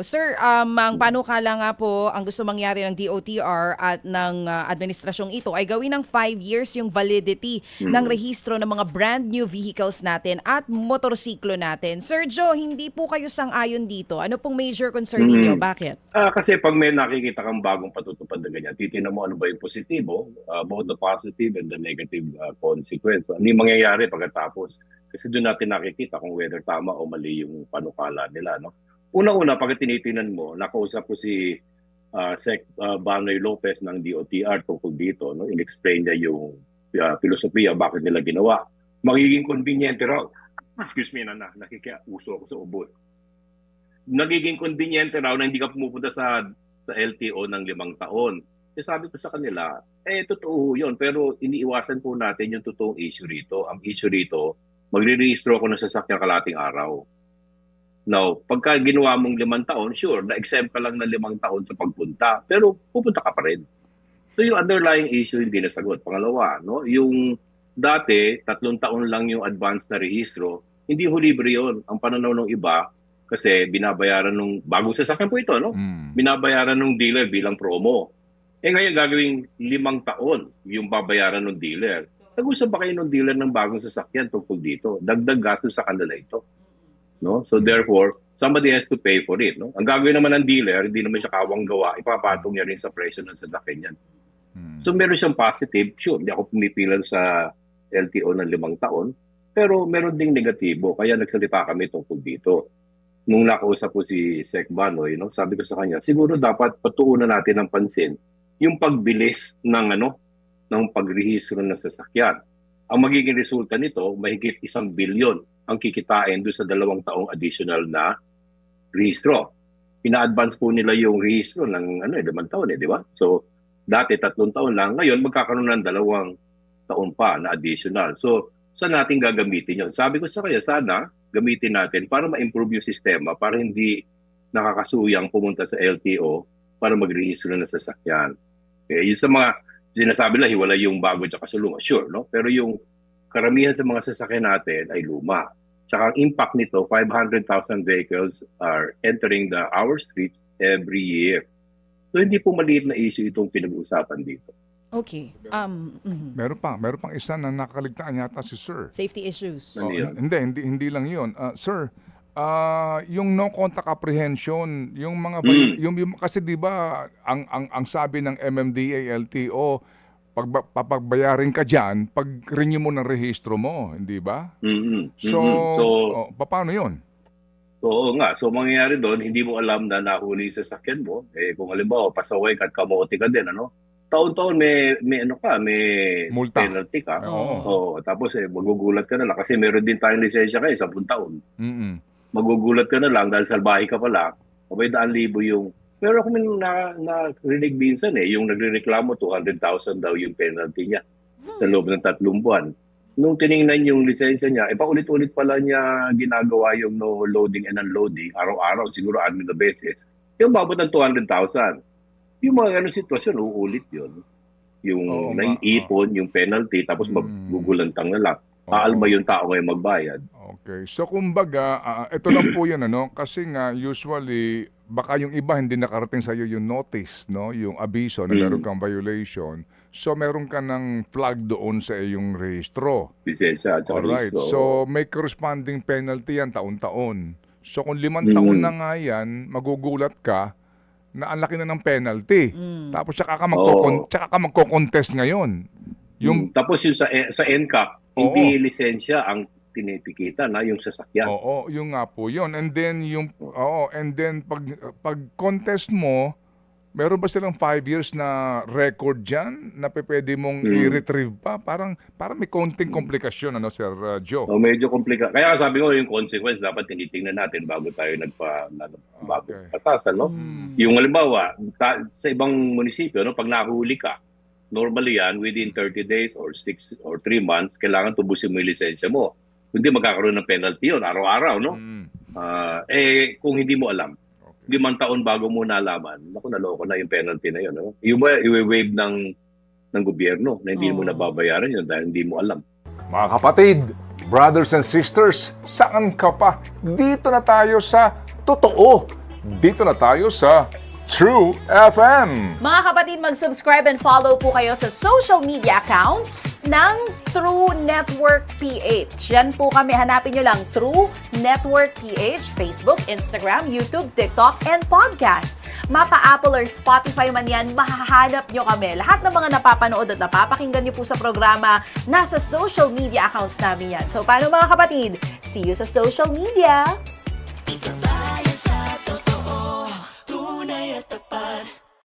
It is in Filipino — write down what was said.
Sir, ang panukala nga po, ang gusto mangyari ng DOTR at ng administrasyong ito ay gawin ng 5 years yung validity ng Mm. rehistro ng mga brand new vehicles natin at motorsiklo natin. Sir Joe, hindi po kayo sang-ayon dito. Ano pong major concern ninyo? Mm. Bakit? Kasi pag may nakikita kang bagong patutupad na ganyan, titingnan mo ano ba yung positibo, both the positive and the negative consequence. Ano yung mangyayari pagkatapos? Kasi doon natin nakikita kung whether tama o mali yung panukala nila. No? Una-una, pag tinitingnan mo, nakausap ko si Sec Banoy Lopez ng DOTR tungkol dito. No? In-explain niya yung filosofiya, bakit nila ginawa. Magiging conveniente raw. Excuse me, nakikiuso ako sa ubo. Nagiging conveniente raw na hindi ka pumupunta sa LTO ng 5 taon. E sabi ko sa kanila, totoo yun, pero iniiwasan po natin yung totoong issue rito. Ang issue rito, magre-rehistro ako ng sasakyan kalating araw. Now, pagka ginawa mong 5 taon, sure, na-exempt ka lang ng 5 taon sa pagpunta, pero pupunta ka pa rin. So yung underlying issue hindi nasagot. Pangalawa, no, yung dati, 3 taon lang yung advance na rehistro, hindi ho libre yun. Ang pananaw ng iba, kasi binabayaran nung bagong sasakyan po ito, no? Binabayaran nung dealer bilang promo. Ngayon gagawing 5 taon yung babayaran ng dealer. Nag-usap ba kayo ng dealer ng bagong sasakyan tungkol dito? Dagdag gastos sa kanila ito. No? So therefore, somebody has to pay for it. No? Ang gagawin naman ng dealer, hindi naman siya kawang gawa, ipapatong niya rin sa presyo ng sasakyan yan. So meron siyang positive, sure, hindi ako pumipilan sa LTO ng 5 taon, pero meron ding negatibo, kaya nagsalita kami tungkol dito. Nung nakausap ko si Sec Banoy, no, sabi ko sa kanya, siguro dapat patuunan natin ng pansin yung pagbilis ng pagrehistro ng sasakyan. Ang magiging resulta nito, mahigit 1 bilyon ang kikitain doon sa 2 taong additional na rehistro. Ina-advance po nila yung rehistro ng 5 taon, di ba? So, dati 3 taon lang, ngayon magkakaroon ng 2 taon pa na additional. So, saan natin gagamitin yun? Sabi ko sa kanya, sana gamitin natin para ma-improve yung sistema, para hindi nakakasuyang pumunta sa LTO para magrehistro ng sasakyan. Yung sa mga sinasabi lang, hiwalay yung bago at sa luma. Sure, no? Pero yung karamihan sa mga sasakyan natin ay luma. Tsaka ang impact nito, 500,000 vehicles are entering our streets every year. So hindi po maliit na issue itong pinag-uusapan dito. Okay. Meron pang isa na nakaligtaan yata si Sir. Safety issues. Ano yun? Hindi lang 'yun. Sir, yung no contact apprehension, yung mga yung kasi 'di ba ang sabi ng MMDA LTO, papagbayarin ka diyan pag renew mo ng rehistro mo, hindi ba? So, paano 'yon? Oo nga. So mangyayari doon, hindi mo alam na nahuli sa sasakyan mo. Kung halimbawa, pasaway ka at kamote ka din, taon-taon may Multa. penalty ka. Oo. Tapos magugulat ka na lang kasi meron din tayong lisensya kayo 10 taon. Magugulat ka na lang dahil salbahe ka pala. Abay 100,000 yung. Pero ako narinig minsan yung nagrereklamo 200,000 daw yung penalty niya sa loob ng 3 buwan. Nung tiningnan yung lisensya niya, paulit-ulit pala niya ginagawa yung no loading and unloading, araw-araw, siguro 6 na beses. Yung babot ng 200,000. Yung mga sitwasyon, uulit yun. Yung naiipon, yung penalty, tapos magugulantang na lang. Aalma yung tao ngayon magbayad. Okay. So kumbaga, ito lang po 'yan kasi nga usually baka yung iba hindi nakarating sa iyo yung notice, no, yung abiso na meron kang violation. So meron ka ng flag doon sa iyong rehistro. Lisensya at Alright. rehistro. So may corresponding penalty yan taon-taon. So kung 5 taon na nga yan, magugulat ka na ang laki na ng penalty. Tapos tsaka ka magko-contest ngayon. Tapos yung sa NCAP, hindi lisensya ang tinitikitan na yung sasakyan. Oo, yung nga po yun. And then pag contest mo, meron ba silang 5 years na record dyan na pwede mong i-retrieve pa? Parang may konting komplikasyon, Sir Joe? Medyo komplikado. Kaya sabi ko, yung consequence dapat tinitingnan natin bago tayo nagpatasan. Yung halimbawa, sa ibang munisipyo, pag nahuli ka, normally yan, within 30 days or 6 or 3 months, kailangan tubusin mo yung lisensya mo. Hindi magkakaroon ng penalty yun, araw-araw, no? Kung hindi mo alam, 5 taon bago mo nalaman, naloko na yung penalty na yun, no? Yung ba, i-waive ng gobyerno na hindi mo nababayaran yun dahil hindi mo alam. Mga kapatid, brothers and sisters, saan ka pa? Dito na tayo sa totoo. dito na tayo sa True FM. Mga kapatid, mag-subscribe and follow po kayo sa social media accounts ng True Network PH. Yan po kami, hanapin nyo lang True Network PH, Facebook, Instagram, YouTube, TikTok, and podcast. Mapa Apple or Spotify man yan, mahahanap nyo kami. Lahat ng mga napapanood at napapakinggan nyo po sa programa, nasa social media accounts namin yan. So paano mga kapatid? See you sa social media!